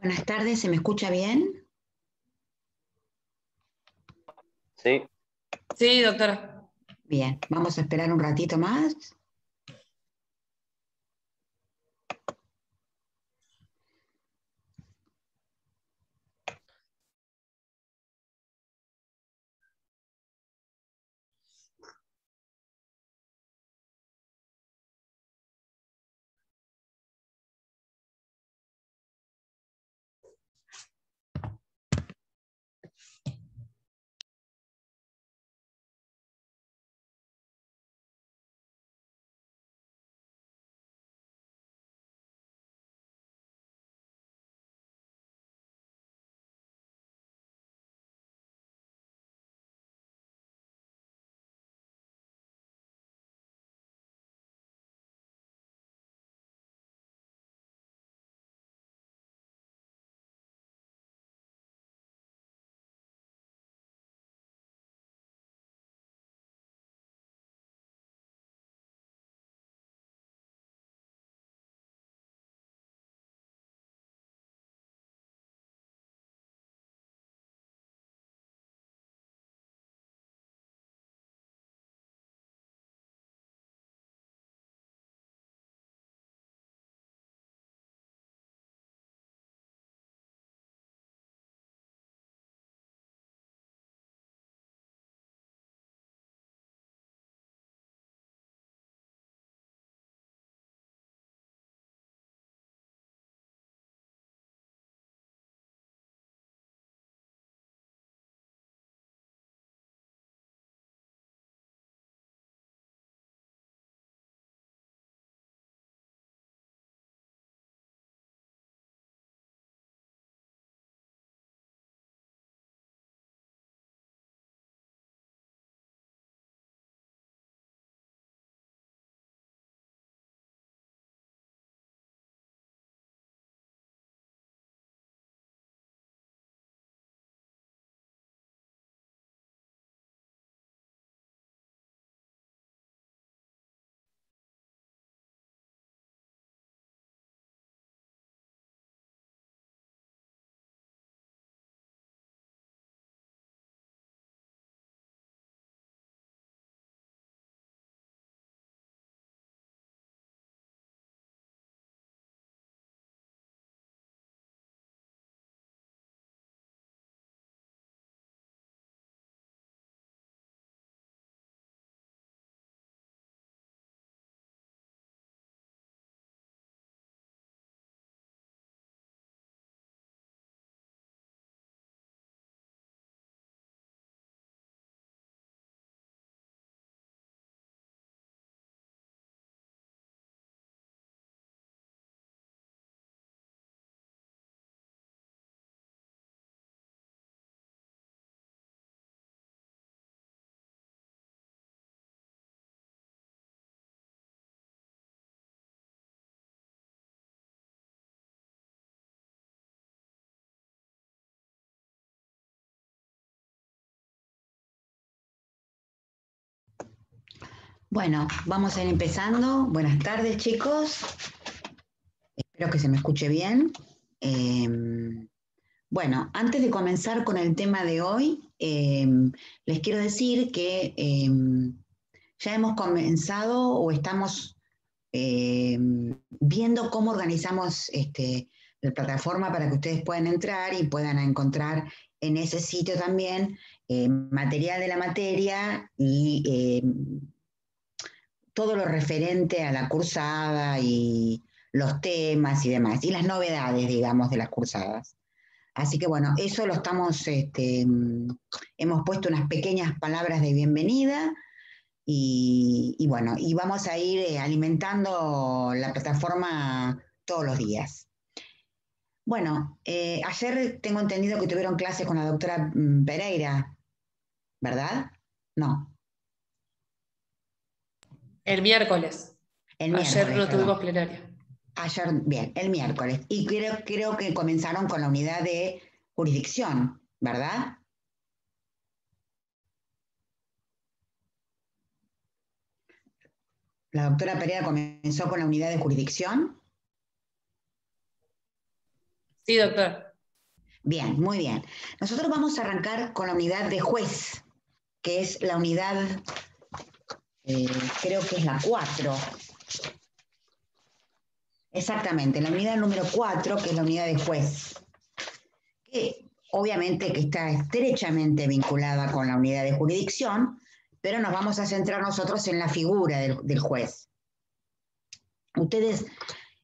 Buenas tardes, ¿se me escucha bien? Sí, Sí, doctora. Bien, vamos a esperar un ratito más. Bueno, vamos a ir empezando. Buenas tardes, chicos. Espero que se me escuche bien. Bueno, antes de comenzar con el tema de hoy, les quiero decir que ya hemos comenzado o estamos viendo cómo organizamos la plataforma para que ustedes puedan entrar y puedan encontrar en ese sitio también material de la materia y todo lo referente a la cursada y los temas y demás, y las novedades, digamos, de las cursadas. Así que bueno, eso lo estamos, hemos puesto unas pequeñas palabras de bienvenida y bueno, y vamos a ir alimentando la plataforma todos los días. Bueno, ayer tengo entendido que tuvieron clases con la doctora Pereira, ¿verdad? No, El miércoles. el Ayer miércoles, no perdón. tuvimos plenaria. Ayer, bien, el miércoles. Y creo que comenzaron con la unidad de jurisdicción, ¿verdad? La doctora Pereira comenzó con la unidad de jurisdicción. Sí, doctora. Bien, muy bien. Nosotros vamos a arrancar con la unidad de juez, que es la unidad, creo que es la 4. Exactamente, la unidad número 4, que es la unidad de juez, que obviamente que está estrechamente vinculada con la unidad de jurisdicción, pero nos vamos a centrar nosotros en la figura del juez. Ustedes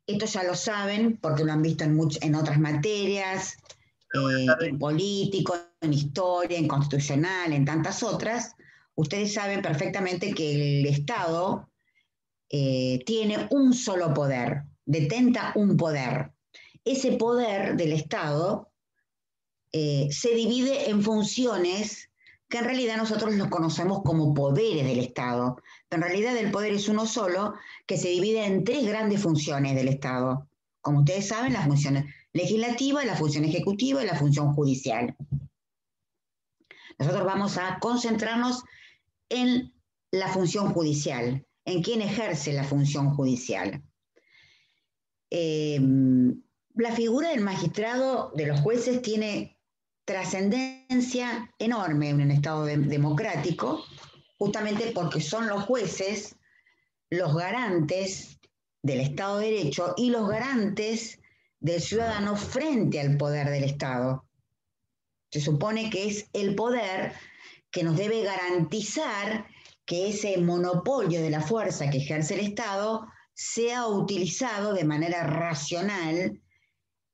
esto ya lo saben porque lo han visto en otras materias, en político, en historia, en constitucional, en tantas otras. Ustedes saben perfectamente que el Estado tiene un solo poder, detenta un poder. Ese poder del Estado se divide en funciones que en realidad nosotros los conocemos como poderes del Estado. Pero en realidad el poder es uno solo que se divide en 3 grandes funciones del Estado. Como ustedes saben, la función legislativa, la función ejecutiva y la función judicial. Nosotros vamos a concentrarnos en la función judicial, en quién ejerce la función judicial. La figura del magistrado, de los jueces, tiene trascendencia enorme en un Estado democrático, justamente porque son los jueces los garantes del Estado de Derecho y los garantes del ciudadano frente al poder del Estado. Se supone que es el poder que nos debe garantizar que ese monopolio de la fuerza que ejerce el Estado sea utilizado de manera racional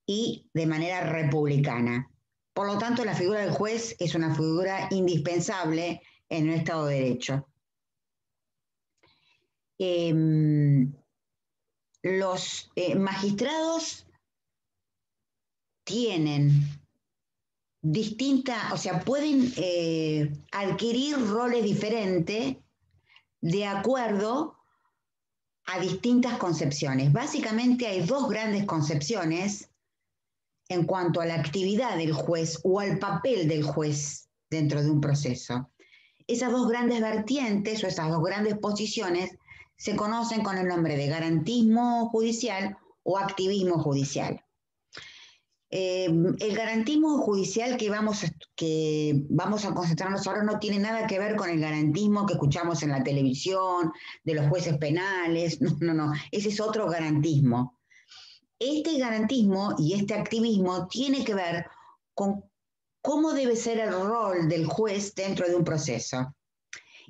y de manera republicana. Por lo tanto, la figura del juez es una figura indispensable en un Estado de Derecho. Los magistrados tienen o sea, pueden adquirir roles diferentes de acuerdo a distintas concepciones. Básicamente hay 2 grandes concepciones en cuanto a la actividad del juez o al papel del juez dentro de un proceso. Esas 2 grandes vertientes o esas 2 grandes posiciones se conocen con el nombre de garantismo judicial o activismo judicial. El garantismo judicial que vamos a concentrarnos ahora no tiene nada que ver con el garantismo que escuchamos en la televisión, de los jueces penales, no, ese es otro garantismo. Este garantismo y este activismo tiene que ver con cómo debe ser el rol del juez dentro de un proceso.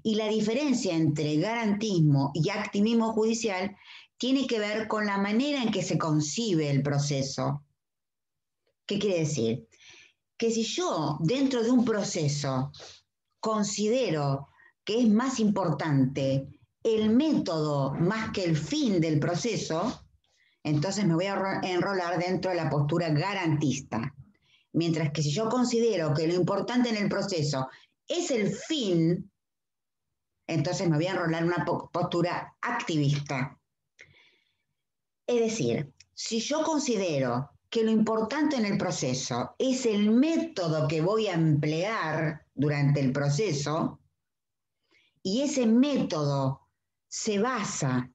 Y la diferencia entre garantismo y activismo judicial tiene que ver con la manera en que se concibe el proceso. ¿Qué quiere decir? Que si yo dentro de un proceso considero que es más importante el método más que el fin del proceso, entonces me voy a enrolar dentro de la postura garantista. Mientras que si yo considero que lo importante en el proceso es el fin, entonces me voy a enrolar en una postura activista. Es decir, si yo considero que lo importante en el proceso es el método que voy a emplear durante el proceso, y ese método se basa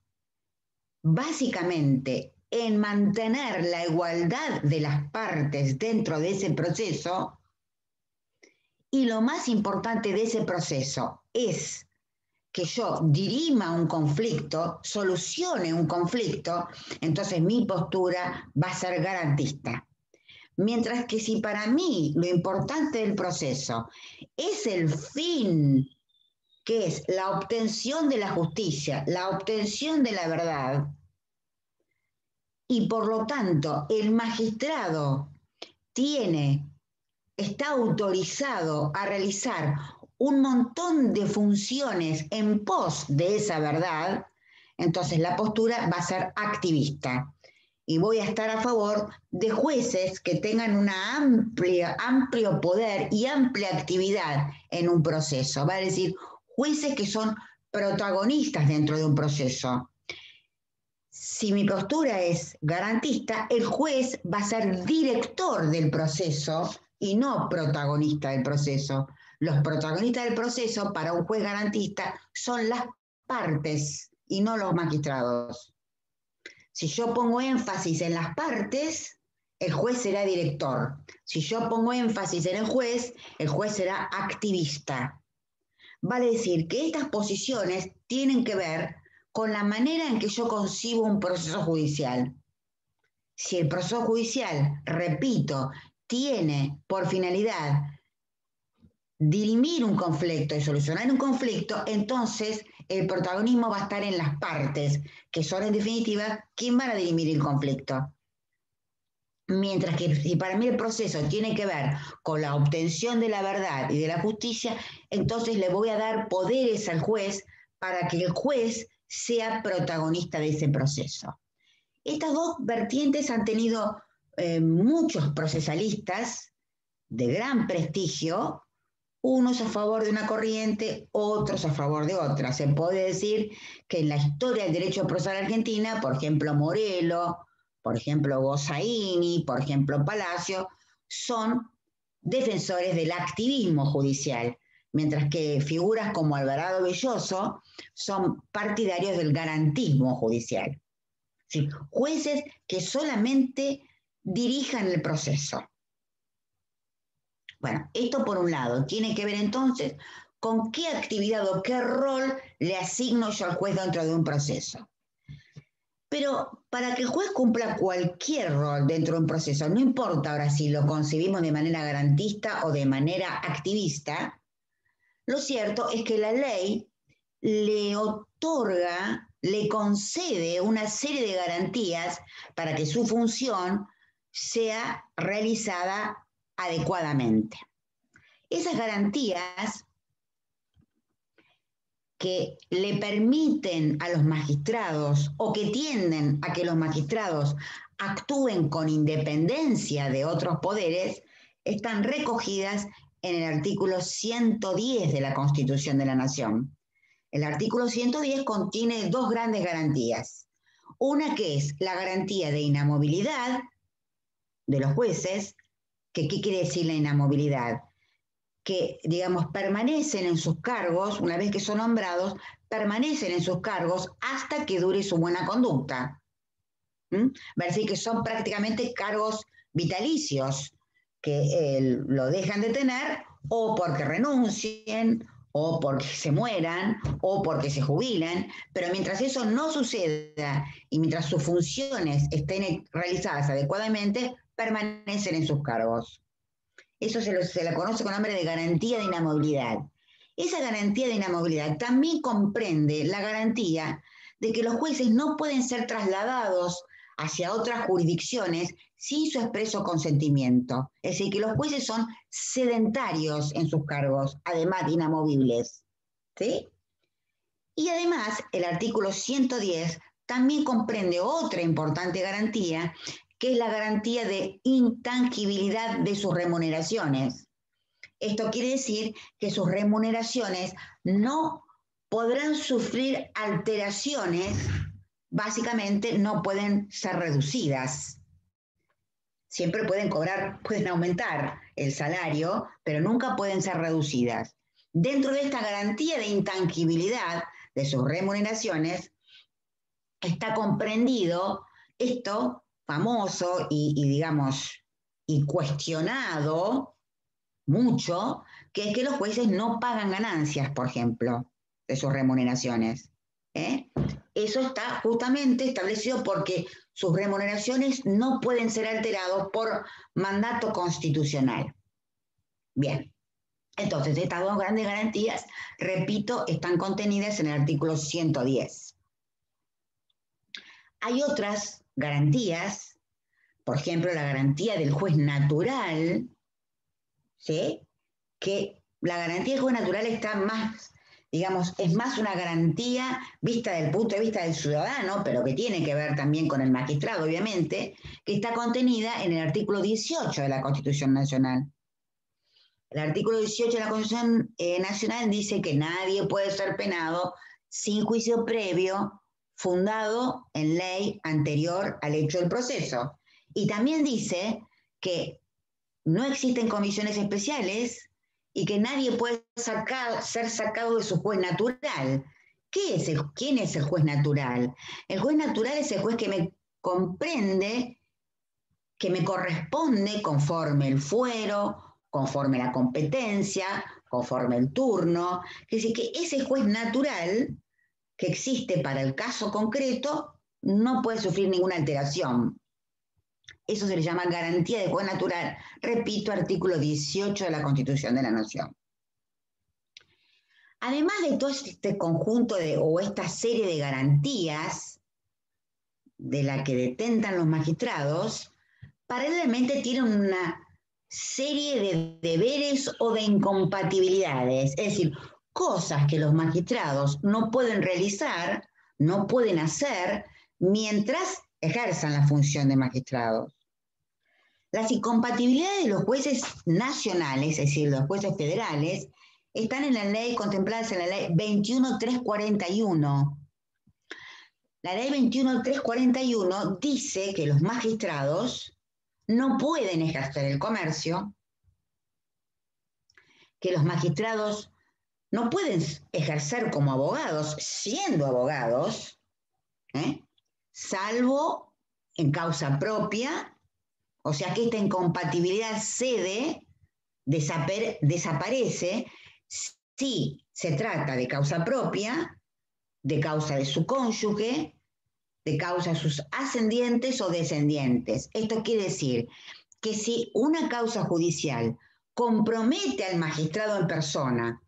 básicamente en mantener la igualdad de las partes dentro de ese proceso, y lo más importante de ese proceso es que yo dirima un conflicto, solucione un conflicto, entonces mi postura va a ser garantista. Mientras que si para mí lo importante del proceso es el fin, que es la obtención de la justicia, la obtención de la verdad, y por lo tanto el magistrado está autorizado a realizar un montón de funciones en pos de esa verdad, entonces la postura va a ser activista. Y voy a estar a favor de jueces que tengan un amplio poder y amplia actividad en un proceso. Va a decir, jueces que son protagonistas dentro de un proceso. Si mi postura es garantista, el juez va a ser director del proceso y no protagonista del proceso. Los protagonistas del proceso para un juez garantista son las partes y no los magistrados. Si yo pongo énfasis en las partes, el juez será director. Si yo pongo énfasis en el juez será activista. Vale decir que estas posiciones tienen que ver con la manera en que yo concibo un proceso judicial. Si el proceso judicial, repito, tiene por finalidad dirimir un conflicto y solucionar un conflicto, entonces el protagonismo va a estar en las partes, que son en definitiva quien van a dirimir el conflicto. Mientras que si para mí el proceso tiene que ver con la obtención de la verdad y de la justicia, entonces le voy a dar poderes al juez para que el juez sea protagonista de ese proceso. Estas dos vertientes han tenido muchos procesalistas de gran prestigio, unos a favor de una corriente, otros a favor de otra. Se puede decir que en la historia del derecho procesal argentina, por ejemplo, Morelo, por ejemplo, Gossaini, por ejemplo, Palacio, son defensores del activismo judicial, mientras que figuras como Alvarado Belloso son partidarios del garantismo judicial. ¿Sí? Jueces que solamente dirijan el proceso. Bueno, esto por un lado tiene que ver entonces con qué actividad o qué rol le asigno yo al juez dentro de un proceso. Pero para que el juez cumpla cualquier rol dentro de un proceso, no importa ahora si lo concebimos de manera garantista o de manera activista, lo cierto es que la ley le otorga, le concede una serie de garantías para que su función sea realizada adecuadamente. Esas garantías que le permiten a los magistrados o que tienden a que los magistrados actúen con independencia de otros poderes, están recogidas en el artículo 110 de la Constitución de la Nación. El artículo 110 contiene dos grandes garantías. Una que es la garantía de inamovilidad de los jueces. ¿Qué quiere decir la inamovilidad? Que, digamos, permanecen en sus cargos, una vez que son nombrados, permanecen en sus cargos hasta que dure su buena conducta. Va a decir que son prácticamente cargos vitalicios, que lo dejan de tener o porque renuncien, o porque se mueran, o porque se jubilan, pero mientras eso no suceda y mientras sus funciones estén realizadas adecuadamente, permanecen en sus cargos. Eso se la conoce con nombre de garantía de inamovilidad. Esa garantía de inamovilidad también comprende la garantía de que los jueces no pueden ser trasladados hacia otras jurisdicciones sin su expreso consentimiento. Es decir, que los jueces son sedentarios en sus cargos, además de inamovibles. ¿Sí? Y además, el artículo 110 también comprende otra importante garantía, que es la garantía de intangibilidad de sus remuneraciones. Esto quiere decir que sus remuneraciones no podrán sufrir alteraciones, básicamente no pueden ser reducidas. Siempre pueden cobrar, pueden aumentar el salario, pero nunca pueden ser reducidas. Dentro de esta garantía de intangibilidad de sus remuneraciones está comprendido esto famoso y digamos, y cuestionado mucho, que es que los jueces no pagan ganancias, por ejemplo, de sus remuneraciones. Eso está justamente establecido porque sus remuneraciones no pueden ser alterados por mandato constitucional. Bien, entonces estas dos grandes garantías, repito, están contenidas en el artículo 110. Hay otras garantías, por ejemplo, la garantía del juez natural, ¿sí? Que la garantía del juez natural está más, digamos, es más una garantía vista del punto de vista del ciudadano, pero que tiene que ver también con el magistrado, obviamente, que está contenida en el artículo 18 de la Constitución Nacional. El artículo 18 de la Constitución Nacional dice que nadie puede ser penado sin juicio previo fundado en ley anterior al hecho del proceso. Y también dice que no existen comisiones especiales y que nadie puede ser sacado de su juez natural. ¿Quién es el juez natural? El juez natural es el juez que me comprende que me corresponde conforme el fuero, conforme la competencia, conforme el turno. Es decir, que ese juez natural que existe para el caso concreto no puede sufrir ninguna alteración. Eso se le llama garantía de juez natural. Repito, artículo 18 de la Constitución de la Nación. Además de todo este conjunto o esta serie de garantías de la que detentan los magistrados, paralelamente tienen una serie de deberes o de incompatibilidades, es decir, cosas que los magistrados no pueden realizar, no pueden hacer, mientras ejerzan la función de magistrados. Las incompatibilidades de los jueces nacionales, es decir, los jueces federales, están en la ley, contempladas en la ley 21.341. La ley 21.341 dice que los magistrados no pueden ejercer el comercio, que los magistrados no pueden ejercer como abogados, siendo abogados, salvo en causa propia, o sea que esta incompatibilidad desaparece si se trata de causa propia, de causa de su cónyuge, de causa de sus ascendientes o descendientes. Esto quiere decir que si una causa judicial compromete al magistrado en persona,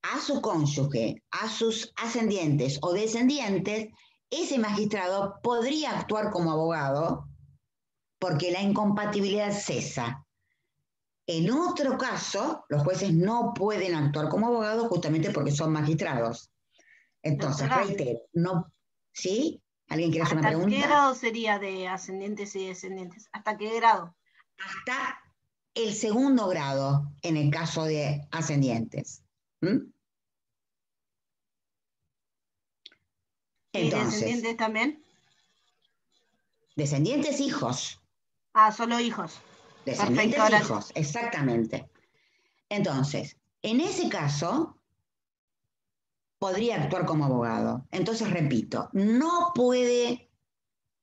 a su cónyuge, a sus ascendientes o descendientes, ese magistrado podría actuar como abogado porque la incompatibilidad cesa. En otro caso, los jueces no pueden actuar como abogados justamente porque son magistrados. Entonces, reitero, no, ¿sí? ¿Alguien quiere hacer una pregunta? ¿Hasta qué grado sería de ascendentes y descendientes? ¿Hasta qué grado? Hasta el segundo grado en el caso de ascendientes. ¿Y descendientes también? Descendientes, hijos. Ah, solo hijos. Descendientes, perfecto, hijos, exactamente. Entonces, en ese caso, podría actuar como abogado. Entonces, repito, no puede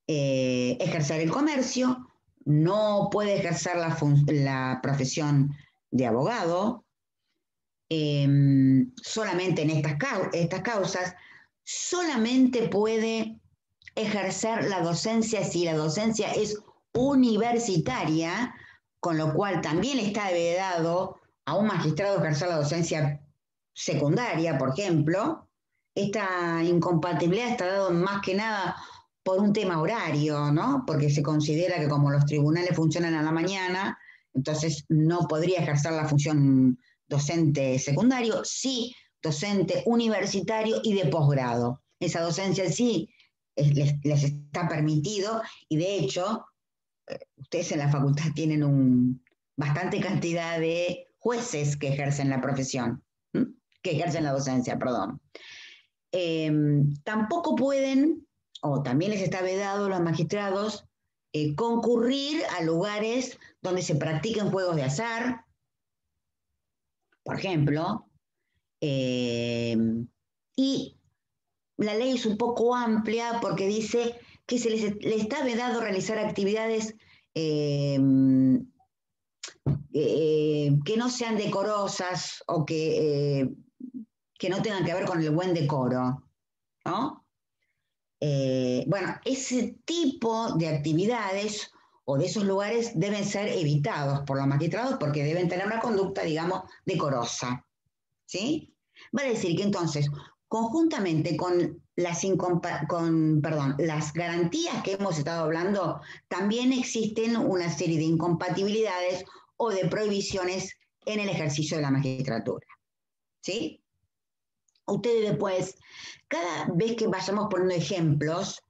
ejercer el comercio, no puede ejercer la profesión de abogado, solamente en estas causas, solamente puede ejercer la docencia si la docencia es universitaria, con lo cual también está vedado a un magistrado ejercer la docencia secundaria, por ejemplo. Esta incompatibilidad está dado más que nada por un tema horario, ¿no? Porque se considera que como los tribunales funcionan a la mañana, entonces no podría ejercer la función docente secundario, sí docente universitario y de posgrado. Esa docencia sí les está permitido y de hecho ustedes en la facultad tienen bastante cantidad de jueces que ejercen la profesión, que ejercen la docencia, perdón. Tampoco pueden, o también les está vedado a los magistrados, concurrir a lugares donde se practiquen juegos de azar, por ejemplo, y la ley es un poco amplia porque dice que les está vedado realizar actividades que no sean decorosas o que no tengan que ver con el buen decoro, ¿no? Bueno, ese tipo de actividades o de esos lugares deben ser evitados por los magistrados porque deben tener una conducta, digamos, decorosa, ¿sí? Vale decir que entonces, conjuntamente con las garantías que hemos estado hablando, también existen una serie de incompatibilidades o de prohibiciones en el ejercicio de la magistratura, ¿sí? Ustedes después, cada vez que vayamos poniendo ejemplos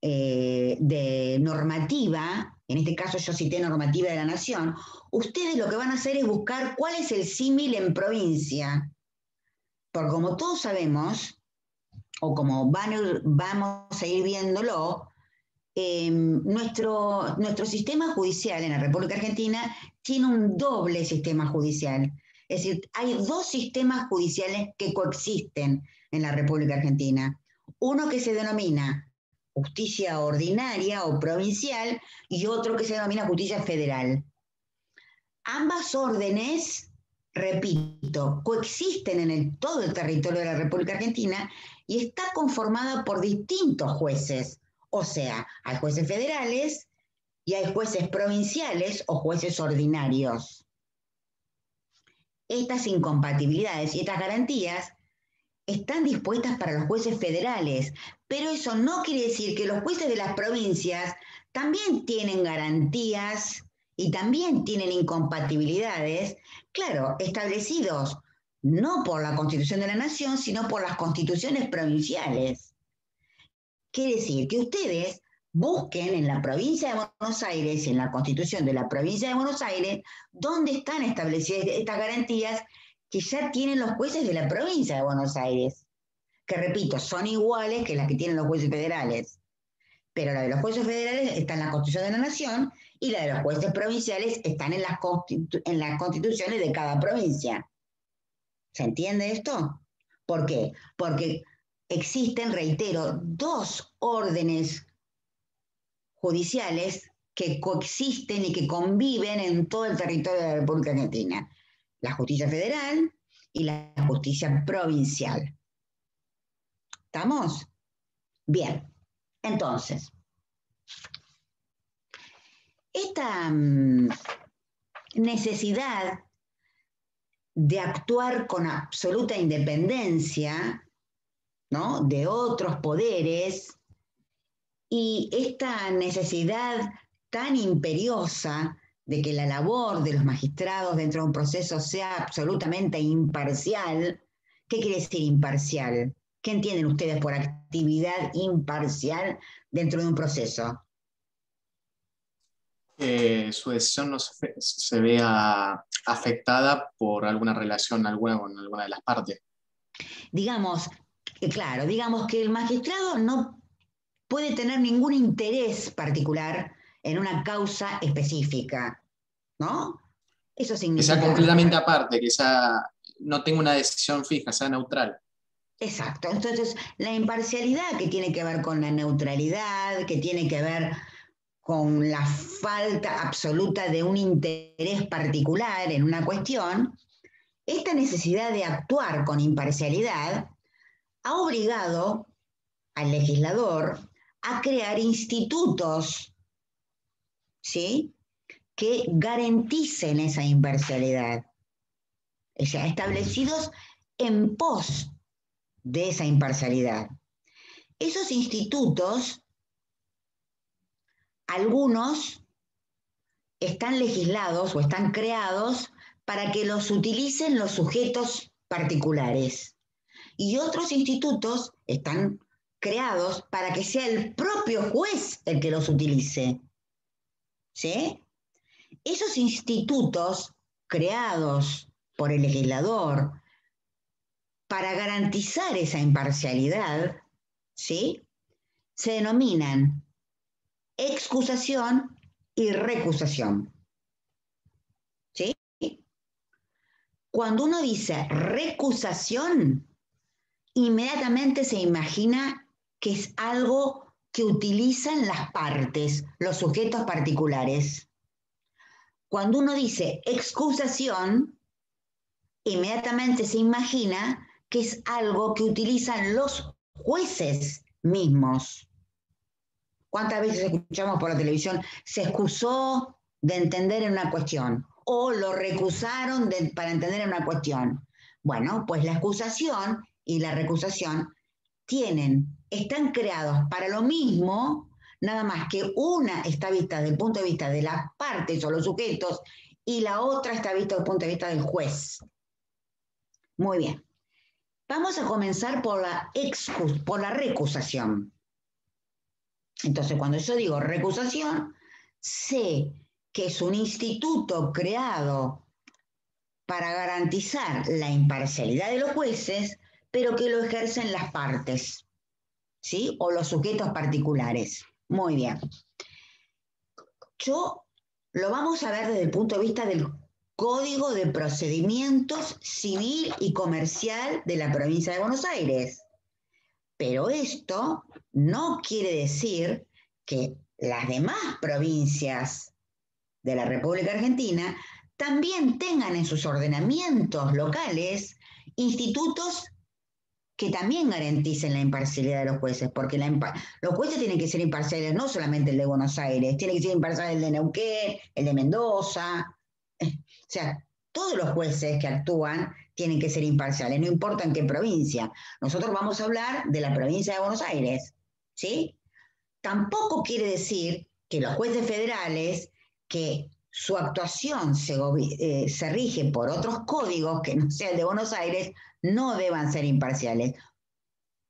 de normativa, en este caso yo cité normativa de la Nación, ustedes lo que van a hacer es buscar cuál es el símil en provincia. Porque como todos sabemos, o como vamos a ir viéndolo, nuestro sistema judicial en la República Argentina tiene un doble sistema judicial. Es decir, hay dos sistemas judiciales que coexisten en la República Argentina. Uno que se denomina justicia ordinaria o provincial, y otro que se denomina justicia federal. Ambas órdenes, repito, coexisten en todo el territorio de la República Argentina y está conformada por distintos jueces. O sea, hay jueces federales y hay jueces provinciales o jueces ordinarios. Estas incompatibilidades y estas garantías están dispuestas para los jueces federales, pero eso no quiere decir que los jueces de las provincias también tienen garantías y también tienen incompatibilidades, claro, establecidos no por la Constitución de la Nación, sino por las constituciones provinciales. Quiere decir que ustedes busquen en la provincia de Buenos Aires y en la Constitución de la provincia de Buenos Aires dónde están establecidas estas garantías que ya tienen los jueces de la provincia de Buenos Aires, que repito, son iguales que las que tienen los jueces federales. Pero la de los jueces federales está en la Constitución de la Nación y la de los jueces provinciales están en las constituciones de cada provincia. ¿Se entiende esto? ¿Por qué? Porque existen, reitero, dos órdenes judiciales que coexisten y que conviven en todo el territorio de la República Argentina. La justicia federal y la justicia provincial. ¿Estamos? Bien. Entonces, esta necesidad de actuar con absoluta independencia, ¿no?, de otros poderes, y esta necesidad tan imperiosa de que la labor de los magistrados dentro de un proceso sea absolutamente imparcial. ¿Qué quiere decir imparcial? ¿Qué entienden ustedes por actividad imparcial dentro de un proceso? Su decisión no se vea afectada por alguna relación alguna con alguna de las partes. Digamos, claro, digamos que el magistrado no puede tener ningún interés particular en una causa específica, ¿no? Eso significa... Que sea completamente aparte, que sea, no tenga una decisión fija, sea neutral. Exacto. Entonces, la imparcialidad que tiene que ver con la neutralidad, que tiene que ver con la falta absoluta de un interés particular en una cuestión, esta necesidad de actuar con imparcialidad ha obligado al legislador a crear institutos, ¿sí?, que garanticen esa imparcialidad, o sea, establecidos en pos de esa imparcialidad. Esos institutos, algunos están legislados o están creados para que los utilicen los sujetos particulares, y otros institutos están creados para que sea el propio juez el que los utilice. ¿Sí? Esos institutos creados por el legislador para garantizar esa imparcialidad, ¿sí?, se denominan excusación y recusación. ¿Sí? Cuando uno dice recusación, inmediatamente se imagina que es algo que utilizan las partes, los sujetos particulares. Cuando uno dice excusación, inmediatamente se imagina que es algo que utilizan los jueces mismos. ¿Cuántas veces escuchamos por la televisión? Se excusó de entender en una cuestión, o lo recusaron para entender en una cuestión. Bueno, pues la excusación y la recusación están creados para lo mismo, nada más que una está vista desde el punto de vista de las partes o los sujetos y la otra está vista desde el punto de vista del juez. Muy bien. Vamos a comenzar por la recusación. Entonces, cuando yo digo recusación, sé que es un instituto creado para garantizar la imparcialidad de los jueces, pero que lo ejercen las partes, ¿sí?, o los sujetos particulares. Muy bien. Lo vamos a ver desde el punto de vista del Código de Procedimientos Civil y Comercial de la provincia de Buenos Aires. Pero esto no quiere decir que las demás provincias de la República Argentina también tengan en sus ordenamientos locales institutos que también garanticen la imparcialidad de los jueces, porque los jueces tienen que ser imparciales, no solamente el de Buenos Aires, tiene que ser imparcial el de Neuquén, el de Mendoza, o sea, todos los jueces que actúan tienen que ser imparciales, no importa en qué provincia. Nosotros vamos a hablar de la provincia de Buenos Aires, ¿sí? Tampoco quiere decir que los jueces federales, que su actuación se rige por otros códigos que no sea el de Buenos Aires, no deban ser imparciales.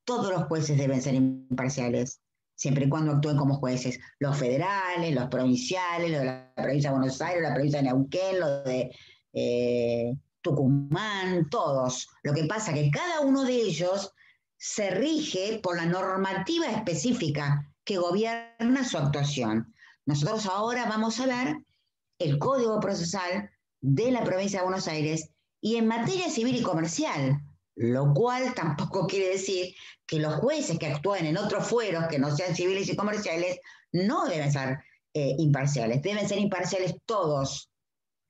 Todos los jueces deben ser imparciales, siempre y cuando actúen como jueces. Los federales, los provinciales, los de la provincia de Buenos Aires, la provincia de Neuquén, los de Tucumán, todos. Lo que pasa es que cada uno de ellos se rige por la normativa específica que gobierna su actuación. Nosotros ahora vamos a ver el Código Procesal de la provincia de Buenos Aires y en materia civil y comercial, lo cual tampoco quiere decir que los jueces que actúen en otros fueros que no sean civiles y comerciales no deben ser imparciales, deben ser imparciales todos,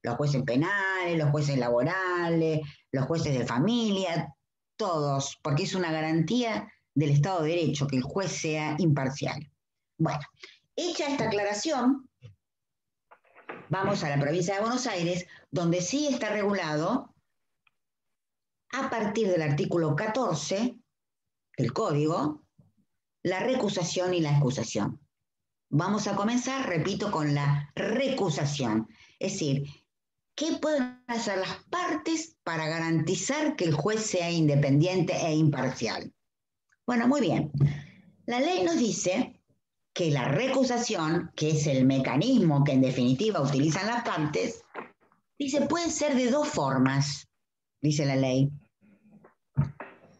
los jueces penales, los jueces laborales, los jueces de familia, todos, porque es una garantía del Estado de Derecho que el juez sea imparcial. Bueno, hecha esta aclaración, vamos a la provincia de Buenos Aires, donde sí está regulado a partir del artículo 14 del Código, la recusación y la excusación. Vamos a comenzar, repito, con la recusación. Es decir, ¿qué pueden hacer las partes para garantizar que el juez sea independiente e imparcial? Bueno, muy bien. La ley nos dice que la recusación, que es el mecanismo que en definitiva utilizan las partes, dice, puede ser de dos formas, dice la ley.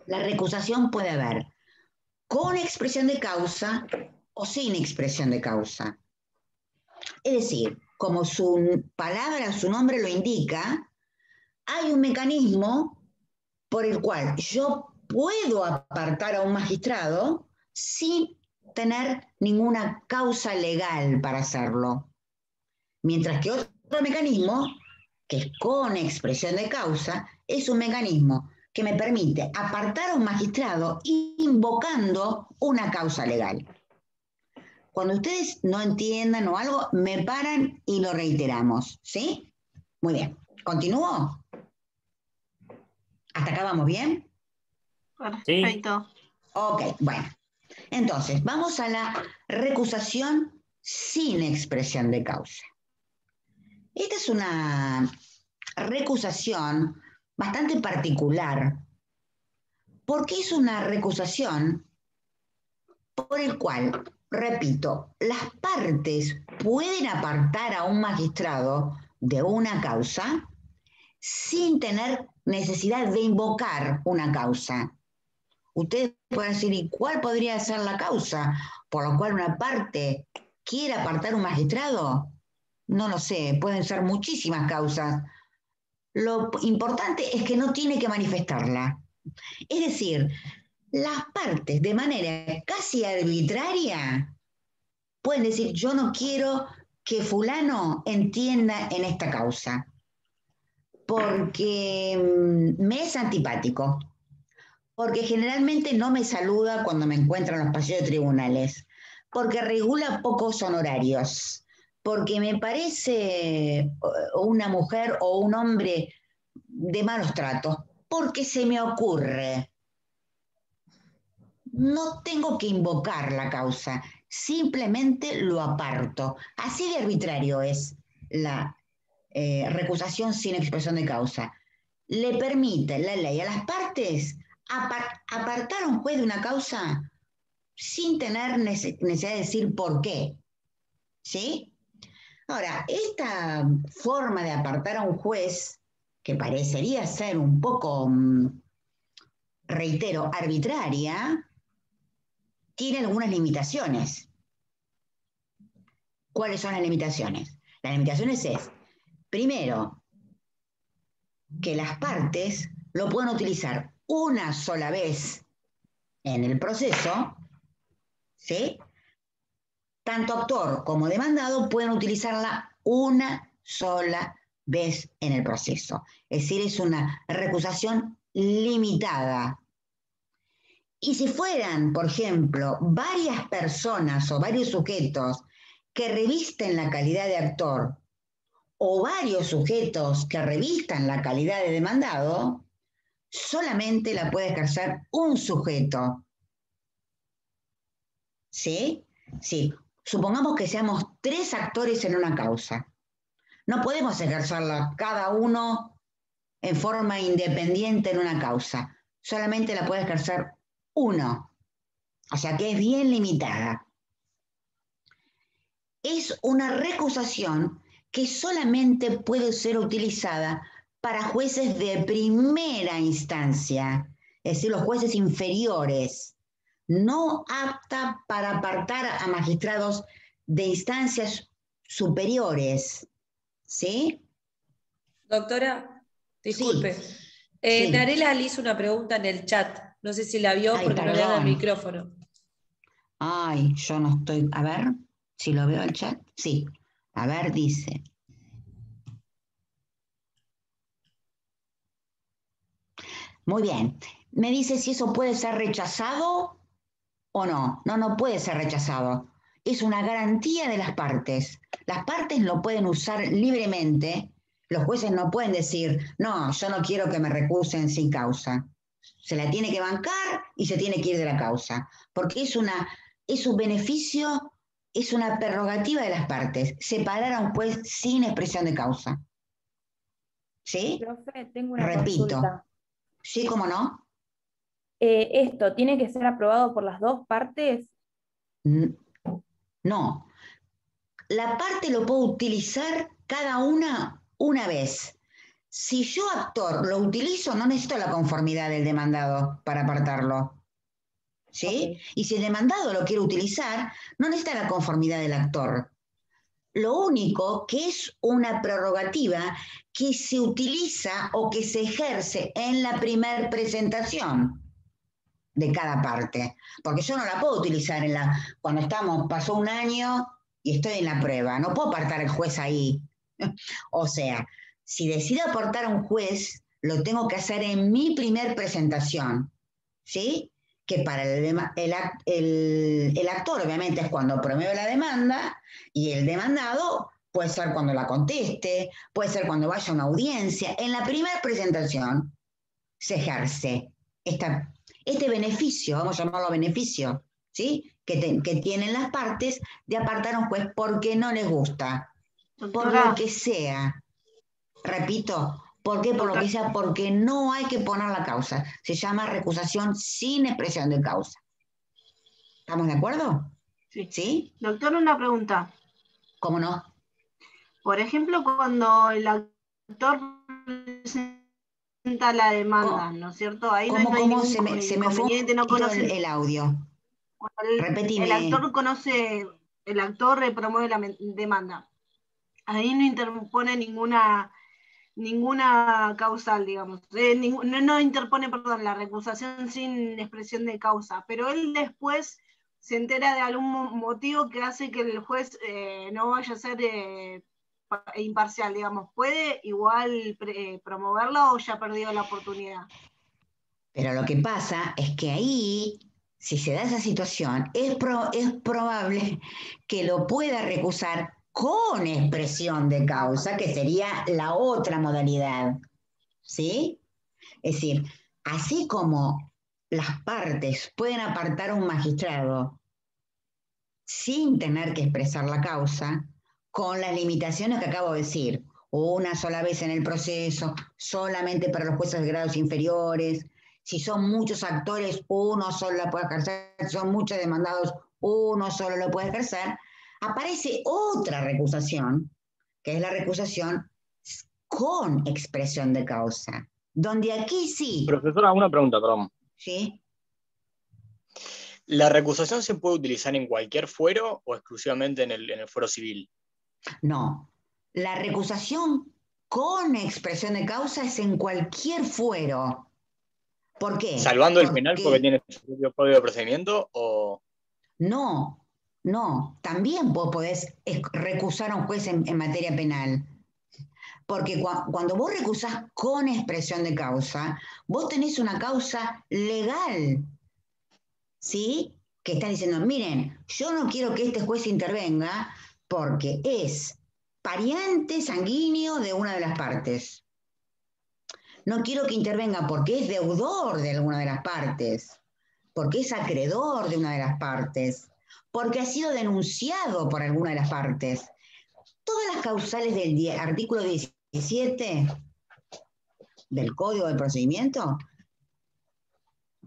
La recusación puede haber con expresión de causa o sin expresión de causa. Es decir, como su palabra, su nombre lo indica, hay un mecanismo por el cual yo puedo apartar a un magistrado sin tener ninguna causa legal para hacerlo. Mientras que otro mecanismo, que es con expresión de causa, es un mecanismo que me permite apartar a un magistrado invocando una causa legal. Cuando ustedes no entiendan o algo, me paran y lo reiteramos, ¿sí? Muy bien. ¿Continúo? ¿Hasta acá vamos bien? Perfecto. Sí. Ok, bueno. Entonces, vamos a la recusación sin expresión de causa. Esta es una recusación bastante particular, porque es una recusación por el cual, repito, las partes pueden apartar a un magistrado de una causa sin tener necesidad de invocar una causa. Ustedes pueden decir, ¿y cuál podría ser la causa por la cual una parte quiere apartar a un magistrado? No lo sé, pueden ser muchísimas causas. Lo importante es que no tiene que manifestarla. Es decir, las partes de manera casi arbitraria pueden decir, yo no quiero que fulano entienda en esta causa, porque me es antipático, porque generalmente no me saluda cuando me encuentro en los pasillos de tribunales, porque regula pocos honorarios, porque me parece una mujer o un hombre de malos tratos, porque se me ocurre. No tengo que invocar la causa, simplemente lo aparto. Así de arbitrario es la recusación sin expresión de causa. Le permite la ley a las partes apartar a un juez de una causa sin tener necesidad de decir por qué. ¿Sí? Ahora, esta forma de apartar a un juez, que parecería ser un poco, reitero, arbitraria, tiene algunas limitaciones. ¿Cuáles son las limitaciones? Las limitaciones es, primero, que las partes lo pueden utilizar una sola vez en el proceso ¿sí? Tanto actor como demandado pueden utilizarla una sola vez en el proceso. Es decir, es una recusación limitada. Y si fueran, por ejemplo, varias personas o varios sujetos que revisten la calidad de actor o varios sujetos que revistan la calidad de demandado, solamente la puede ejercer un sujeto. ¿Sí? Sí. Supongamos que seamos 3 actores en una causa. No podemos ejercerla cada uno en forma independiente en una causa. Solamente la puede ejercer uno. O sea que es bien limitada. Es una recusación que solamente puede ser utilizada para jueces de primera instancia, es decir, los jueces inferiores, no apta para apartar a magistrados de instancias superiores. ¿Sí? Doctora, Sí, disculpe. sí. Narela le hizo una pregunta en el chat. No sé si la vio Ay, porque no le anda el perdón. micrófono. Ay, yo no estoy. A ver si lo veo el chat. Sí. A ver, dice. Muy bien. Me dice si eso puede ser rechazado o no. No, no puede ser rechazado. Es una garantía de las partes. Las partes lo pueden usar libremente. Los jueces no pueden decir, no, yo no quiero que me recusen sin causa. Se la tiene que bancar y se tiene que ir de la causa. Porque es un beneficio, es una prerrogativa de las partes. Separar a un juez sin expresión de causa. ¿Sí? Profe, tengo una Repito. consulta. ¿Sí, cómo no? ¿Esto tiene que ser aprobado por las dos partes? No. La parte lo puedo utilizar cada una vez. Si yo, actor, lo utilizo, no necesito la conformidad del demandado para apartarlo. ¿Sí? Ok. Y si el demandado lo quiere utilizar, no necesita la conformidad del actor. Lo único que es una prerrogativa que se utiliza o que se ejerce en la primer presentación de cada parte, porque yo no la puedo utilizar cuando pasó un año y estoy en la prueba, no puedo apartar al juez ahí. O sea, si decido aportar a un juez, lo tengo que hacer en mi primer presentación, ¿sí? Que para el actor obviamente es cuando promueve la demanda y el demandado puede ser cuando la conteste, puede ser cuando vaya a una audiencia. En la primera presentación se ejerce este beneficio, vamos a llamarlo beneficio, ¿sí? Que tienen las partes de apartar a un juez porque no les gusta, por lo Doctora, que sea. Repito, ¿por qué? Por lo que sea, porque no hay que poner la causa. Se llama recusación sin expresión de causa. ¿Estamos de acuerdo? sí. ¿Sí? Doctora, una pregunta. ¿Cómo no? Por ejemplo, cuando el actor presenta la demanda, ¿no es cierto? Ahí no hay ¿Cómo ningún se me fue un inconveniente, no poquito conoce. el audio? El Repetime. actor conoce, el actor promueve la demanda. Ahí no interpone ninguna causal, digamos. No interpone, perdón, la recusación sin expresión de causa, pero él después se entera de algún motivo que hace que el juez no vaya a ser imparcial, digamos. ¿Puede igual promoverla o ya perdió la oportunidad? Pero lo que pasa es que ahí, si se da esa situación, es probable que lo pueda recusar con expresión de causa, que sería la otra modalidad. ¿Sí? Es decir, así como las partes pueden apartar a un magistrado sin tener que expresar la causa, con las limitaciones que acabo de decir, una sola vez en el proceso, solamente para los jueces de grados inferiores, si son muchos actores, uno solo la puede ejercer, si son muchos demandados, uno solo lo puede ejercer, aparece otra recusación, que es la recusación con expresión de causa, donde aquí sí, Profesora, una pregunta, perdón. ¿sí? ¿La recusación se puede utilizar en cualquier fuero o exclusivamente en el fuero civil? No, la recusación con expresión de causa es en cualquier fuero. ¿Por qué? ¿Salvando el penal porque Porque tiene su propio código de procedimiento o...? No, no. También vos podés recusar a un juez en materia penal. Porque cuando vos recusás con expresión de causa, vos tenés una causa legal, ¿sí? Que está diciendo, miren, yo no quiero que este juez intervenga porque es pariente sanguíneo de una de las partes. No quiero que intervenga porque es deudor de alguna de las partes, porque es acreedor de una de las partes, porque ha sido denunciado por alguna de las partes. Todas las causales del artículo 17 del Código de Procedimiento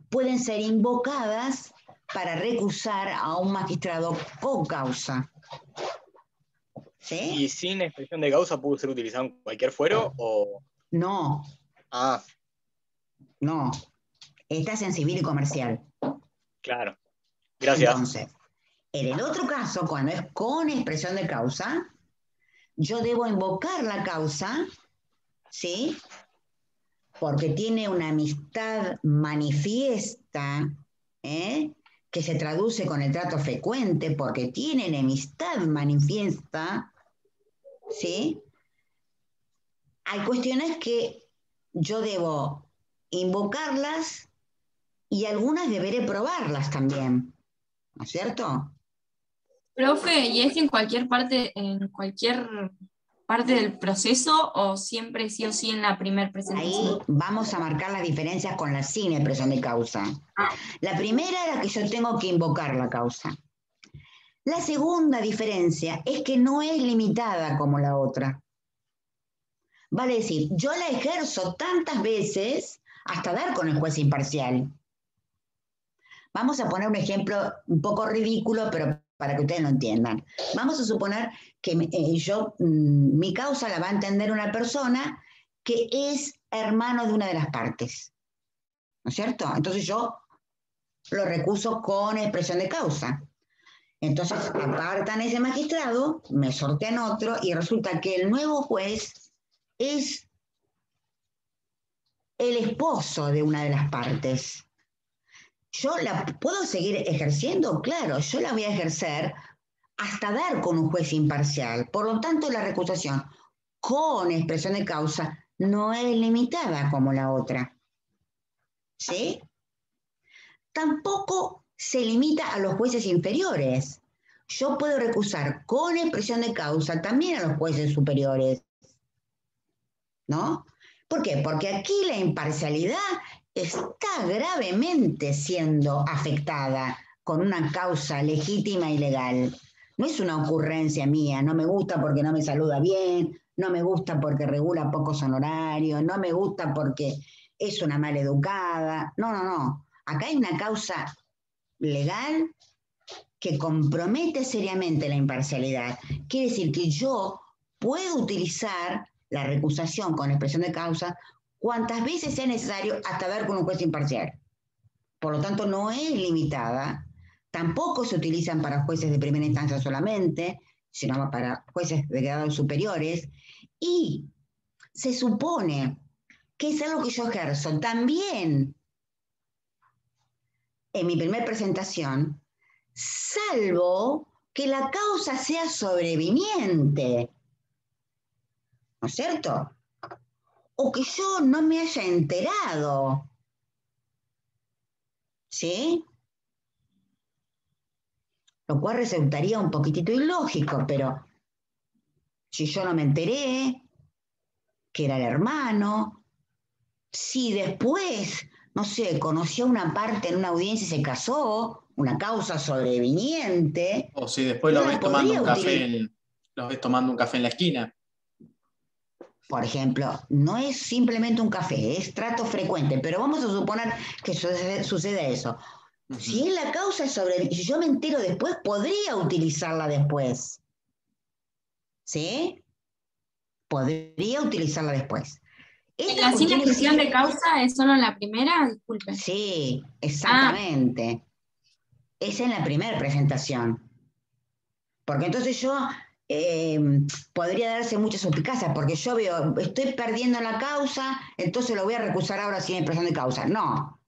pueden ser invocadas para recusar a un magistrado con causa. ¿Sí? ¿Y sin expresión de causa puede ser utilizado en cualquier fuero o...? No. Ah. No. Estás en civil y comercial. Claro. Gracias. Entonces, en el otro caso, cuando es con expresión de causa, yo debo invocar la causa, ¿sí? Porque tiene una amistad manifiesta, que se traduce con el trato frecuente, porque tiene enemistad manifiesta, ¿sí? Hay cuestiones que yo debo invocarlas y algunas deberé probarlas también, ¿no es cierto? Profe, ¿y es en cualquier parte del proceso o siempre sí o sí en la primera presentación? Ahí vamos a marcar las diferencias con la sin expresión de causa. La primera era que yo tengo que invocar la causa. La segunda diferencia es que no es limitada como la otra. Vale decir, yo la ejerzo tantas veces hasta dar con el juez imparcial. Vamos a poner un ejemplo un poco ridículo, pero para que ustedes lo entiendan. Vamos a suponer que mi causa la va a entender una persona que es hermano de una de las partes. ¿No es cierto? Entonces yo lo recuso con expresión de causa. Entonces apartan ese magistrado, me sortean otro y resulta que el nuevo juez es el esposo de una de las partes. ¿Yo la puedo seguir ejerciendo? Claro, yo la voy a ejercer hasta dar con un juez imparcial. Por lo tanto, la recusación con expresión de causa no es limitada como la otra. ¿Sí? Tampoco se limita a los jueces inferiores. Yo puedo recusar con expresión de causa también a los jueces superiores. ¿No? ¿Por qué? Porque aquí la imparcialidad está gravemente siendo afectada con una causa legítima y legal. No es una ocurrencia mía, no me gusta porque no me saluda bien, no me gusta porque regula pocos honorarios, no me gusta porque es una maleducada. No, no, no. Acá hay una causa legal que compromete seriamente la imparcialidad. Quiere decir que yo puedo utilizar la recusación con expresión de causa cuantas veces sea necesario hasta dar con un juez imparcial. Por lo tanto, no es limitada. Tampoco se utilizan para jueces de primera instancia solamente, sino para jueces de grados superiores. Y se supone que es algo que yo ejerzo también en mi primera presentación, salvo que la causa sea sobreviniente. ¿No es cierto? O que yo no me haya enterado. ¿Sí? Lo cual resultaría un poquitito ilógico, pero si yo no me enteré que era el hermano, si después, no sé, conocí a una parte en una audiencia y se casó, una causa sobreviniente. O si después lo ves tomando un café en la esquina. Por ejemplo, no es simplemente un café, es trato frecuente, pero vamos a suponer que sucede eso. Uh-huh. Si es la causa si yo me entero después, podría utilizarla después. ¿Sí? Podría utilizarla después. ¿La sin expresión de causa es solo en la primera? Disculpe. Sí, exactamente. Es en la primera presentación. Porque entonces yo... podría darse muchas suspicacias, porque yo veo, estoy perdiendo la causa, entonces lo voy a recusar ahora sin expresión de causa. No,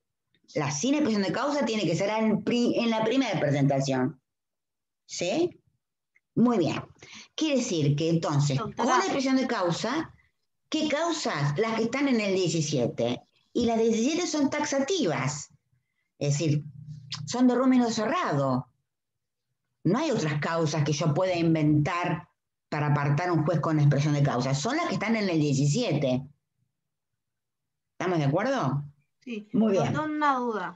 La sin expresión de causa tiene que ser en la primera presentación. ¿Sí? Muy bien. Quiere decir que entonces, Doctora. con expresión de causa, ¿qué causas? Las que están en el 17. Y las 17 son taxativas. Es decir, son de número cerrado. No hay otras causas que yo pueda inventar para apartar a un juez con expresión de causa. Son las que están en el 17. ¿Estamos de acuerdo? Sí. Muy bien. Doctor, una duda.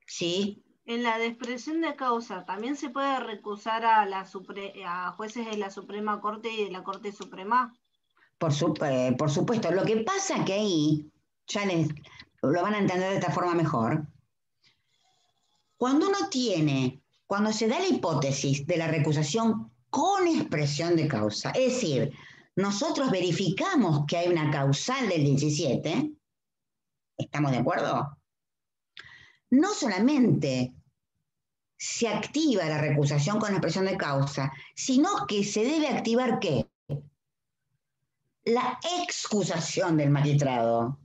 Sí. En la de expresión de causa, ¿también se puede recusar a jueces de la Suprema Corte y de la Corte Suprema? Por supuesto. Lo que pasa que ahí, ya lo van a entender de esta forma mejor. Cuando se da la hipótesis de la recusación con expresión de causa, es decir, nosotros verificamos que hay una causal del 17, ¿estamos de acuerdo? No solamente se activa la recusación con expresión de causa, sino que se debe activar ¿qué? La excusación del magistrado.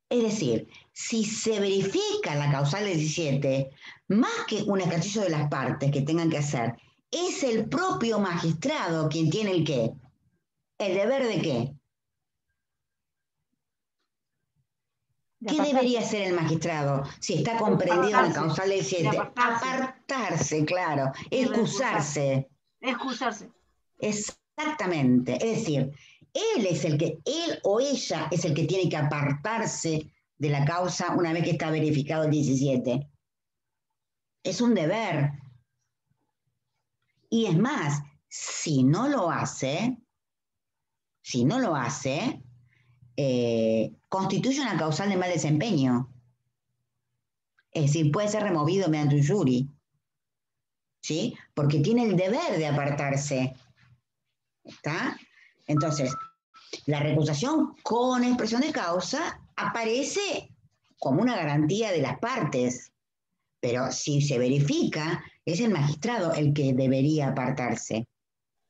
Es decir, si se verifica la causal del 17, más que un ejercicio de las partes que tengan que hacer, es el propio magistrado quien tiene el qué. ¿El deber de qué? ¿Qué debería hacer el magistrado si está comprendido en la causal del 17? Apartarse, claro. Excusarse. Excusarse. Exactamente. Es decir, él o ella es el que tiene que apartarse de la causa una vez que está verificado el 17. Es un deber. Y es más, si no lo hace, constituye una causal de mal desempeño. Es decir, puede ser removido mediante un jury. ¿Sí? Porque tiene el deber de apartarse. ¿Está? Entonces, la recusación con expresión de causa aparece como una garantía de las partes, pero si se verifica, es el magistrado el que debería apartarse.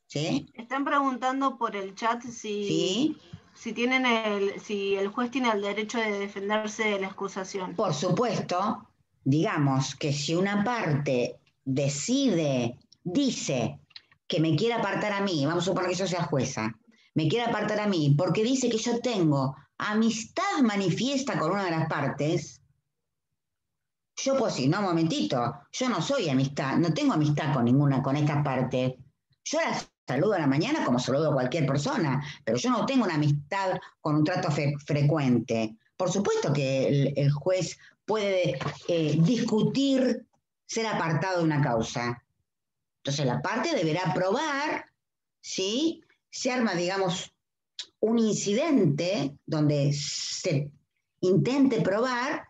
¿Sí? Están preguntando por el chat si el juez tiene el derecho de defenderse de la excusación. Por supuesto, digamos que si una parte dice que me quiere apartar a mí, vamos a suponer que yo sea jueza, me quiere apartar a mí porque dice que yo tengo amistad manifiesta con una de las partes, yo puedo decir, no, un momentito, yo no soy amistad, no tengo amistad con estas partes. Yo las saludo a la mañana como saludo a cualquier persona, pero yo no tengo una amistad con un trato frecuente. Por supuesto que el juez puede discutir ser apartado de una causa. Entonces la parte deberá probar, ¿sí? Se arma, digamos, un incidente donde se intente probar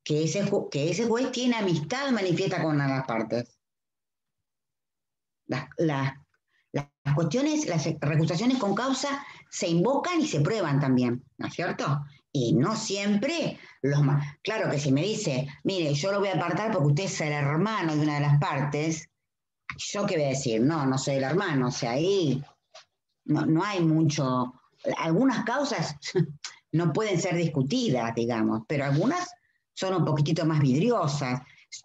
que ese juez tiene amistad manifiesta con una de las partes. Las cuestiones, las recusaciones con causa se invocan y se prueban también, ¿no es cierto? Y no siempre claro que si me dice, mire, yo lo voy a apartar porque usted es el hermano de una de las partes, ¿yo qué voy a decir? No soy el hermano, o sea, ahí no hay mucho. Algunas causas no pueden ser discutidas, digamos, pero algunas son un poquitito más vidriosas.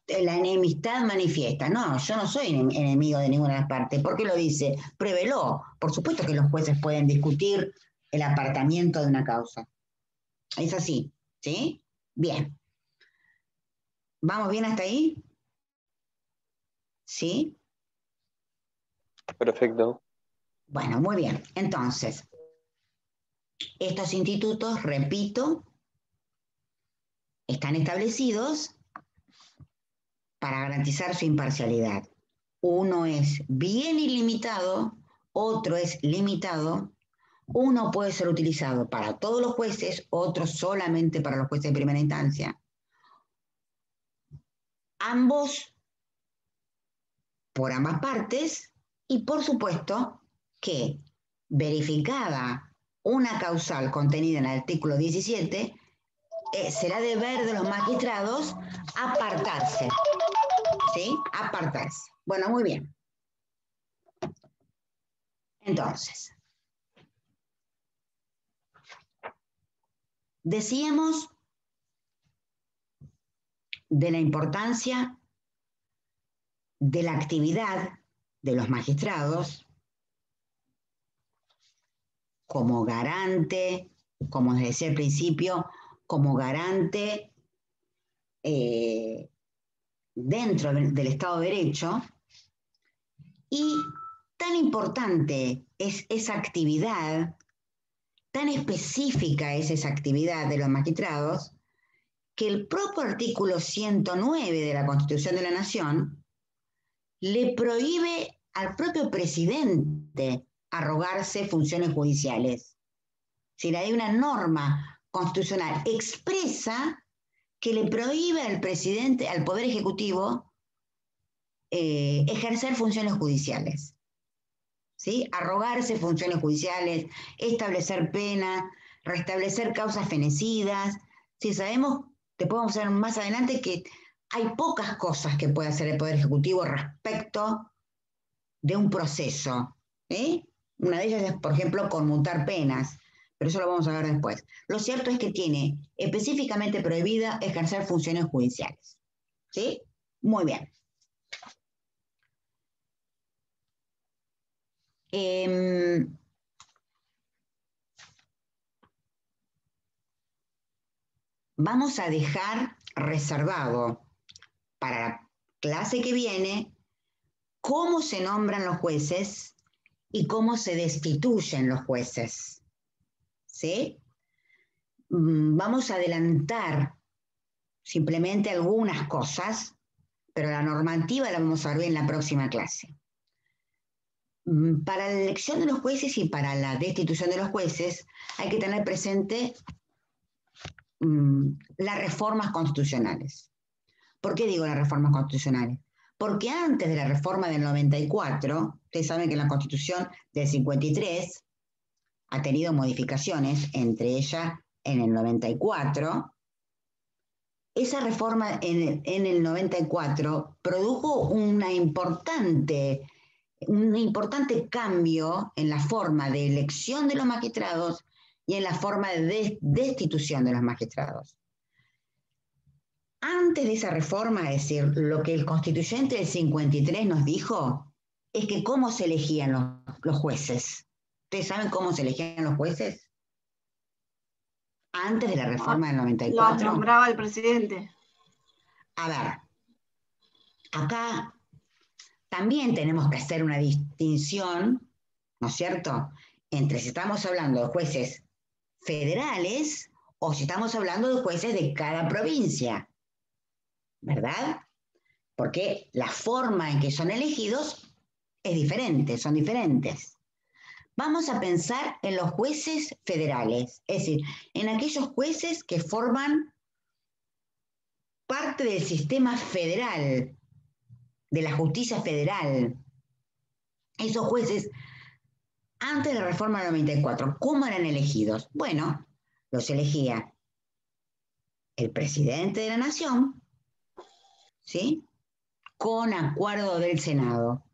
La enemistad manifiesta. No, yo no soy enemigo de ninguna de las partes. ¿Por qué lo dice? Pruébelo. Por supuesto que los jueces pueden discutir el apartamiento de una causa. Es así, ¿sí? Bien. ¿Vamos bien hasta ahí? ¿Sí? Perfecto. Bueno, muy bien. Entonces, estos institutos, repito, están establecidos para garantizar su imparcialidad. Uno es bien ilimitado, otro es limitado. Uno puede ser utilizado para todos los jueces, otro solamente para los jueces de primera instancia. Ambos por ambas partes y por supuesto que verificada una causal contenida en el artículo 17, será deber de los magistrados apartarse. ¿Sí? Apartarse. Bueno, muy bien. Entonces, Decíamos de la importancia de la actividad de los magistrados como garante, como les decía al principio, como garante dentro del Estado de Derecho, y tan importante es esa actividad, tan específica es esa actividad de los magistrados, que el propio artículo 109 de la Constitución de la Nación le prohíbe al propio presidente arrogarse funciones judiciales. Si hay una norma constitucional expresa que le prohíbe al presidente, al Poder Ejecutivo, ejercer funciones judiciales. ¿Sí? Arrogarse funciones judiciales, establecer penas, restablecer causas fenecidas. Si sabemos, te podemos ver más adelante que hay pocas cosas que puede hacer el Poder Ejecutivo respecto de un proceso. Una de ellas es, por ejemplo, conmutar penas, pero eso lo vamos a ver después. Lo cierto es que tiene específicamente prohibida ejercer funciones judiciales. ¿Sí? Muy bien. Vamos a dejar reservado para la clase que viene cómo se nombran los jueces y cómo se destituyen los jueces. ¿Sí? Vamos a adelantar simplemente algunas cosas, pero la normativa la vamos a ver en la próxima clase. Para la elección de los jueces y para la destitución de los jueces hay que tener presente las reformas constitucionales. ¿Por qué digo las reformas constitucionales? Porque antes de la reforma del 94, ustedes saben que la Constitución del 53 ha tenido modificaciones, entre ellas en el 94. Esa reforma en el 94 produjo un importante cambio en la forma de elección de los magistrados y en la forma de destitución de los magistrados. Antes de esa reforma, es decir, lo que el constituyente del 53 nos dijo es que cómo se elegían los jueces. ¿Ustedes saben cómo se elegían los jueces? Antes de la reforma del 94. Los nombraba el presidente. A ver, acá también tenemos que hacer una distinción, ¿no es cierto?, entre si estamos hablando de jueces federales o si estamos hablando de jueces de cada provincia, ¿verdad? Porque la forma en que son elegidos es diferente, son diferentes. Vamos a pensar en los jueces federales, es decir, en aquellos jueces que forman parte del sistema federal, de la justicia federal. Esos jueces, antes de la reforma del 94, ¿cómo eran elegidos? Bueno, los elegía el presidente de la Nación, ¿sí?, con acuerdo del Senado.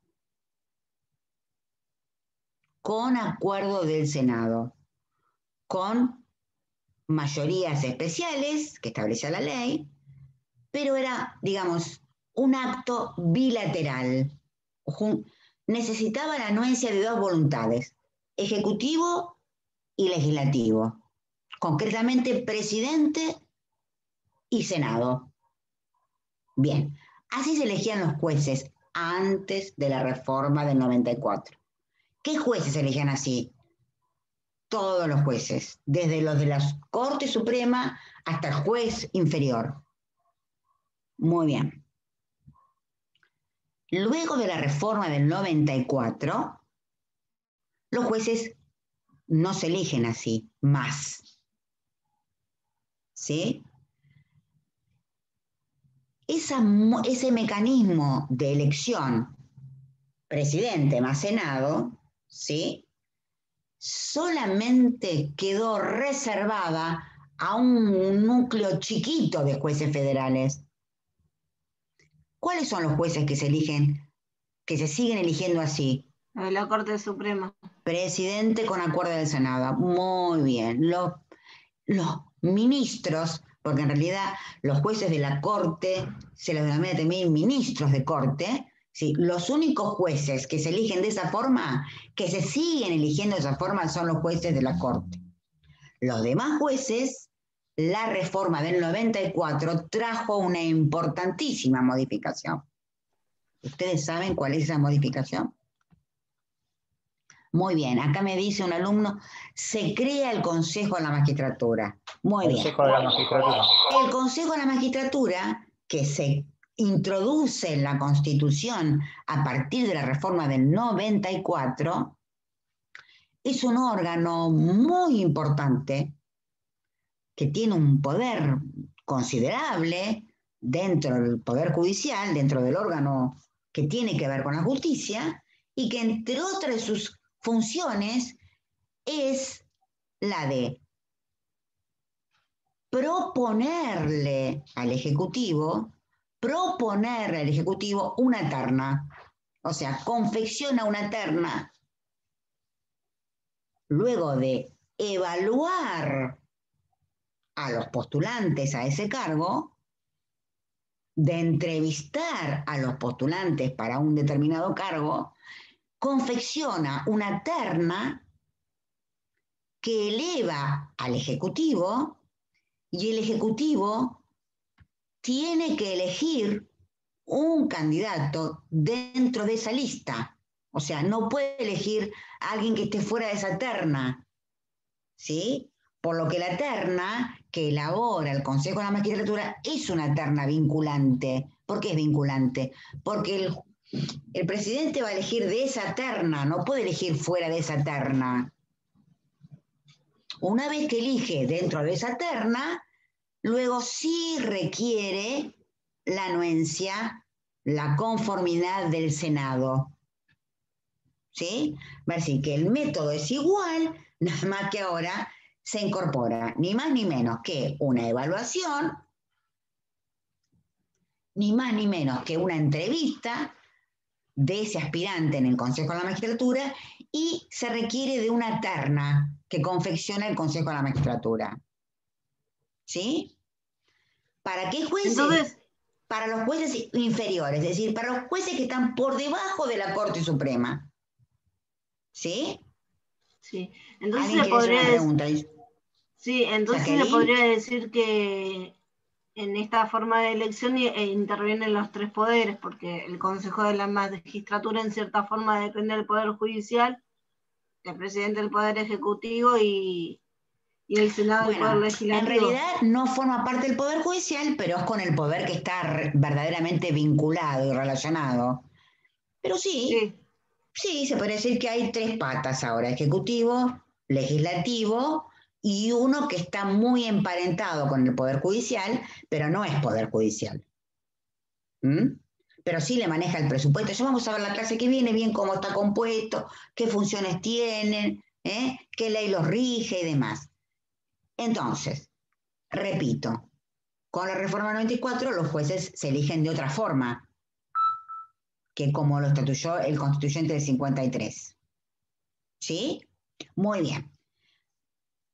Con acuerdo del Senado. Con mayorías especiales que establecía la ley, pero era, digamos, un acto bilateral. Necesitaba la anuencia de dos voluntades, ejecutivo y legislativo. Concretamente, presidente y Senado. Bien, así se elegían los jueces antes de la reforma del 94. ¿Qué jueces se elegían así? Todos los jueces, desde los de la Corte Suprema hasta el juez inferior. Muy bien. Luego de la reforma del 94, los jueces no se eligen así más. ¿Sí? Ese mecanismo de elección, presidente más Senado, ¿sí?, solamente quedó reservada a un núcleo chiquito de jueces federales. ¿Cuáles son los jueces que se eligen, que se siguen eligiendo así? La Corte Suprema. Presidente con acuerdo del Senado. Muy bien. ministros, porque en realidad los jueces de la Corte se los denomina también ministros de Corte, ¿sí? Los únicos jueces que se eligen de esa forma, que se siguen eligiendo de esa forma, son los jueces de la Corte. Los demás jueces, la reforma del 94 trajo una importantísima modificación. ¿Ustedes saben cuál es esa modificación? Muy bien, acá me dice un alumno, se crea el Consejo de la Magistratura. Muy bien. Consejo de la Magistratura. El Consejo de la Magistratura, que se introduce en la Constitución a partir de la reforma del 94, es un órgano muy importante que tiene un poder considerable dentro del Poder Judicial, dentro del órgano que tiene que ver con la justicia, y que entre otras de sus funciones es la de proponerle al Ejecutivo una terna. O sea, confecciona una terna luego de evaluar a los postulantes a ese cargo, de entrevistar a los postulantes para un determinado cargo, confecciona una terna que eleva al Ejecutivo y el Ejecutivo tiene que elegir un candidato dentro de esa lista. O sea, no puede elegir a alguien que esté fuera de esa terna, ¿sí? Por lo que la terna que elabora el Consejo de la Magistratura es una terna vinculante. ¿Por qué es vinculante? Porque el presidente va a elegir de esa terna, no puede elegir fuera de esa terna. Una vez que elige dentro de esa terna, luego sí requiere la anuencia, la conformidad del Senado. ¿Sí? Va a decir que el método es igual, nada más que ahora se incorpora ni más ni menos que una evaluación, ni más ni menos que una entrevista de ese aspirante en el Consejo de la Magistratura y se requiere de una terna que confecciona el Consejo de la Magistratura. ¿Sí? ¿Para qué jueces? Entonces, para los jueces inferiores, es decir, para los jueces que están por debajo de la Corte Suprema. ¿Sí? sí. Entonces ¿Alguien se quiere hacer una podría pregunta? sí, entonces se Jacqueline. podría decir que en esta forma de elección intervienen los tres poderes, porque el Consejo de la Magistratura en cierta forma depende del Poder Judicial, del presidente del Poder Ejecutivo y el Senado del Poder Bueno, Legislativo. en realidad no forma parte del Poder Judicial, pero es con el poder que está verdaderamente vinculado y relacionado. Pero sí, se podría decir que hay tres patas ahora, Ejecutivo, Legislativo y uno que está muy emparentado con el Poder Judicial, pero no es Poder Judicial. ¿Mm? Pero sí le maneja el presupuesto. Ya vamos a ver la clase que viene bien cómo está compuesto, qué funciones tienen, qué ley los rige y demás. Entonces, repito, con la reforma 94 los jueces se eligen de otra forma que como lo estatuyó el constituyente del 53. ¿Sí? Muy bien.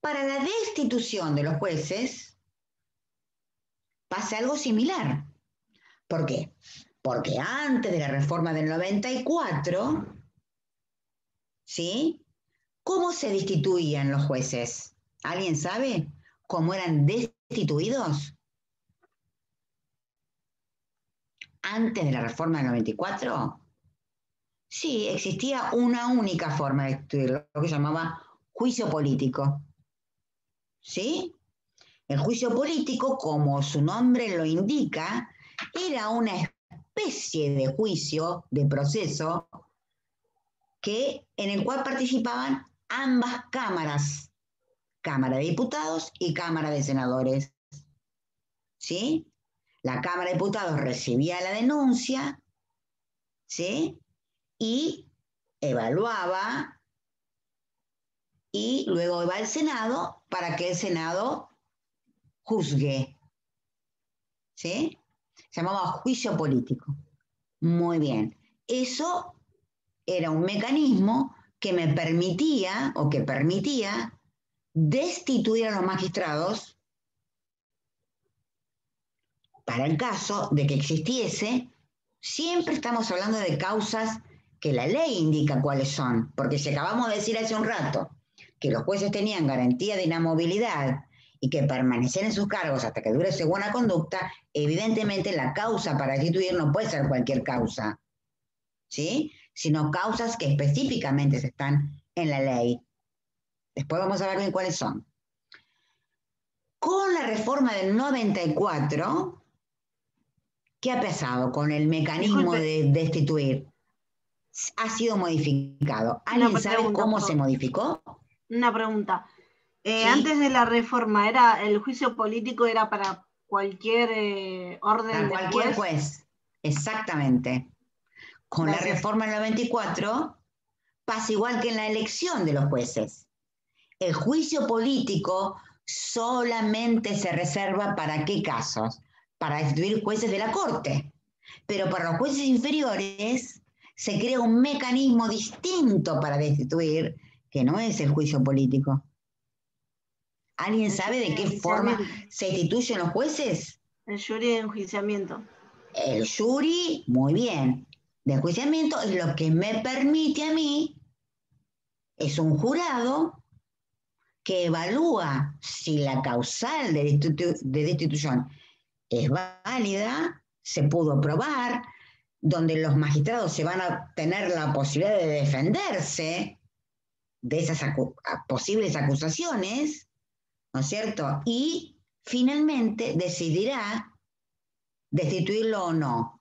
Para la destitución de los jueces pasa algo similar. ¿Por qué? Porque antes de la reforma del 94, ¿sí? ¿Cómo se destituían los jueces? ¿Alguien sabe cómo eran destituidos? Antes de la reforma del 94, sí, existía una única forma de destituirlo, lo que se llamaba juicio político. ¿Sí? El juicio político, como su nombre lo indica, era una especie de juicio, de proceso, en el cual participaban ambas cámaras, Cámara de Diputados y Cámara de Senadores. ¿Sí? La Cámara de Diputados recibía la denuncia, ¿sí? Y evaluaba, y luego iba al Senado para que el Senado juzgue. ¿Sí? Se llamaba juicio político. Muy bien. Eso era un mecanismo que me permitía, o que permitía, destituir a los magistrados para el caso de que existiese, siempre estamos hablando de causas que la ley indica cuáles son, porque si acabamos de decir hace un rato que los jueces tenían garantía de inamovilidad y que permanecían en sus cargos hasta que dure su buena conducta, evidentemente la causa para destituir no puede ser cualquier causa, ¿sí? Sino causas que específicamente están en la ley. Después vamos a ver bien cuáles son. Con la reforma del 94, ¿qué ha pasado con el mecanismo de destituir? Ha sido modificado. ¿Alguien sabe cómo se modificó? Una pregunta. Sí. Antes de la reforma, el juicio político era para cualquier orden Para de cualquier juez. Exactamente. Con la reforma del 94 pasa igual que en la elección de los jueces. El juicio político solamente se reserva para ¿qué casos? Para destituir jueces de la Corte. Pero para los jueces inferiores se crea un mecanismo distinto para destituir, que no es el juicio político. ¿Alguien sabe de qué forma se destituyen los jueces? El jury de enjuiciamiento. El jury, muy bien. De enjuiciamiento es lo que me permite a mí, es un jurado que evalúa si la causal de destitución es válida, se pudo probar, donde los magistrados se van a tener la posibilidad de defenderse de esas posibles acusaciones, ¿no es cierto? Y finalmente decidirá destituirlo o no.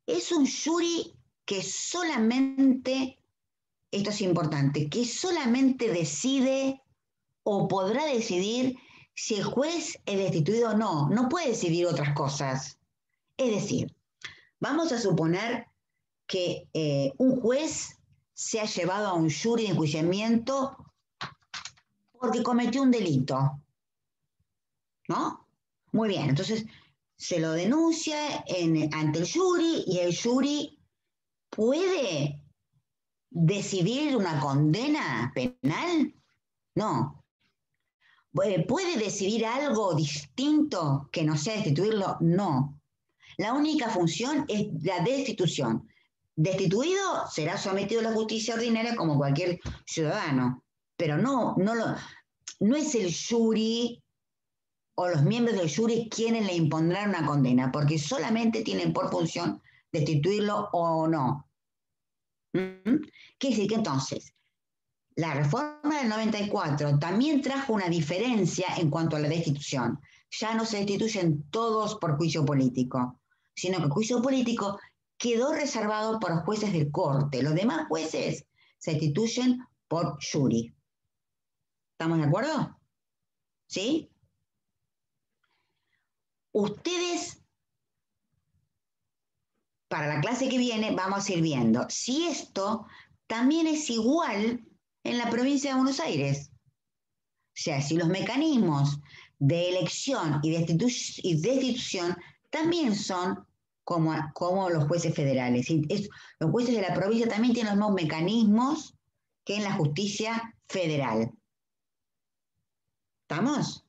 Es un jury que solamente, esto es importante, que solamente decide o podrá decidir si el juez es destituido o no. No puede decidir otras cosas. Es decir, vamos a suponer que un juez se ha llevado a un jury de enjuiciamiento porque cometió un delito, ¿no? Muy bien, entonces se lo denuncia ante el jury y el jury puede decidir una condena penal. No. ¿Puede decidir algo distinto que no sea destituirlo? No. La única función es la destitución. Destituido será sometido a la justicia ordinaria como cualquier ciudadano, pero no es el jury o los miembros del jury quienes le impondrán una condena, porque solamente tienen por función destituirlo o no. Quiere decir que entonces, la reforma del 94 también trajo una diferencia en cuanto a la destitución. Ya no se destituyen todos por juicio político, sino que el juicio político quedó reservado por los jueces de corte. Los demás jueces se destituyen por jury. ¿Estamos de acuerdo? ¿Sí? Ustedes, para la clase que viene, vamos a ir viendo si esto también es igual en la provincia de Buenos Aires. O sea, si los mecanismos de elección y destitución también son como los jueces federales. Los jueces de la provincia también tienen los mismos mecanismos que en la justicia federal. ¿Estamos?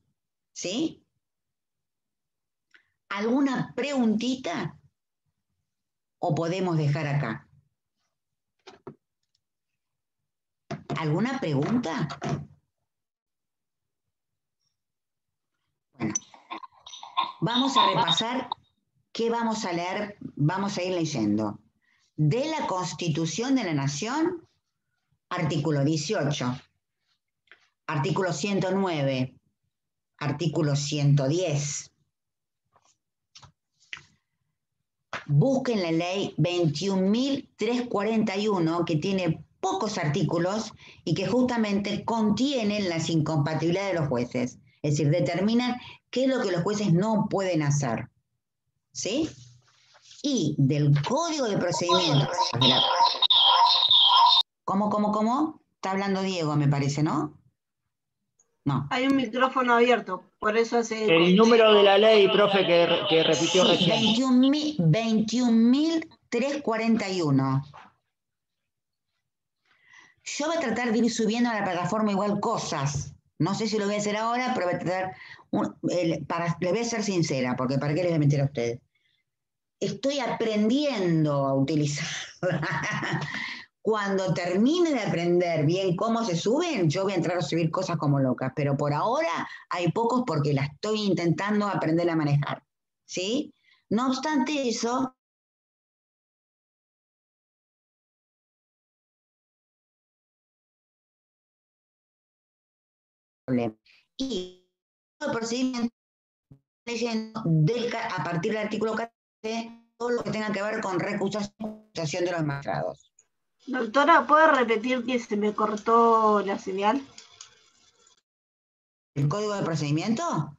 ¿Sí? ¿Alguna preguntita? ¿O podemos dejar acá? ¿Alguna pregunta? Bueno, vamos a repasar qué vamos a leer, vamos a ir leyendo. De la Constitución de la Nación, artículo 18, artículo 109, artículo 110. Busquen la ley 21.341, que tiene pocos artículos y que justamente contienen las incompatibilidades de los jueces. Es decir, determinan qué es lo que los jueces no pueden hacer. ¿Sí? Y del Código de Procedimientos. ¿Cómo? Está hablando Diego, me parece, ¿no? No. Hay un micrófono abierto, por eso hace... El número de la ley, profe, que repitió recién. 21.341. Yo voy a tratar de ir subiendo a la plataforma igual cosas, No sé si lo voy a hacer ahora, pero voy a tratar les voy a ser sincera, porque ¿para qué les voy a mentir a ustedes? Estoy aprendiendo a utilizarla. Cuando termine de aprender bien cómo se suben, yo voy a entrar a subir cosas como locas, pero por ahora hay pocos porque la estoy intentando aprender a manejar, ¿sí? No obstante eso, y el procedimiento leyendo a partir del artículo 14 todo lo que tenga que ver con recusación de los magistrados. Doctora, ¿puede repetir que se me cortó la señal? ¿El código de procedimiento?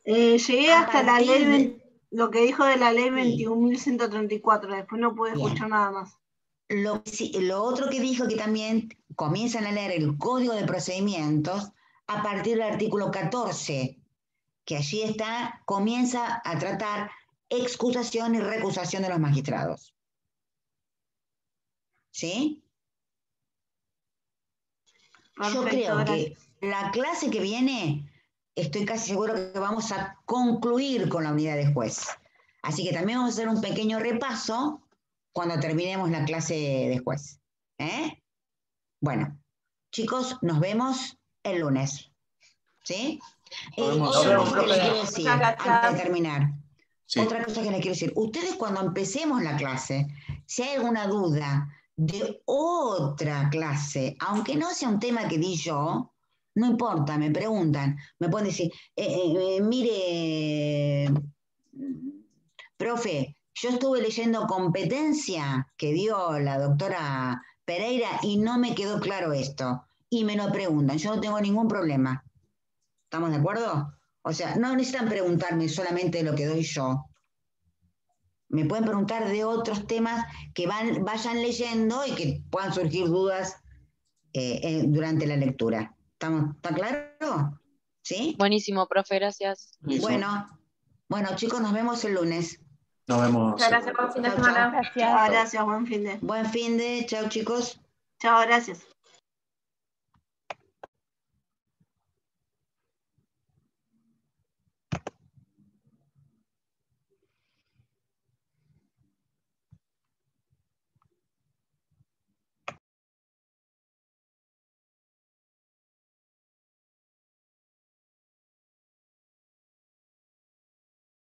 Llegué hasta la ley, lo que dijo de la ley Sí. 21.134, después no pude Bien. escuchar nada más. Lo otro que dijo que también comienzan a leer el código de procedimientos a partir del artículo 14, que allí está, comienza a tratar excusación y recusación de los magistrados. ¿Sí? Perfecto, Yo creo gracias. que la clase que viene, estoy casi seguro que vamos a concluir con la unidad de juez. Así que también vamos a hacer un pequeño repaso cuando terminemos la clase de juez. Bueno, chicos, nos vemos el lunes. ¿Sí? Nos Otra vemos, cosa que les profe. quiero decir, Muchas gracias. antes de terminar. Sí. Otra cosa que les quiero decir. Ustedes cuando empecemos la clase, si hay alguna duda de otra clase, aunque no sea un tema que di yo, no importa, me preguntan, me pueden decir, mire, profe, yo estuve leyendo competencia que dio la doctora Pereira y no me quedó claro esto. Y me lo preguntan, yo no tengo ningún problema. ¿Estamos de acuerdo? O sea, no necesitan preguntarme solamente lo que doy yo. Me pueden preguntar de otros temas que vayan leyendo y que puedan surgir dudas durante la lectura. ¿Está claro? ¿Sí? Buenísimo, profe, gracias. Listo. Bueno, chicos, nos vemos el lunes. Nos vemos. Muchas gracias, buen fin de Chao, semana. chao. Gracias. Chao, gracias, buen fin de. Buen fin de, chao chicos. Chao, gracias.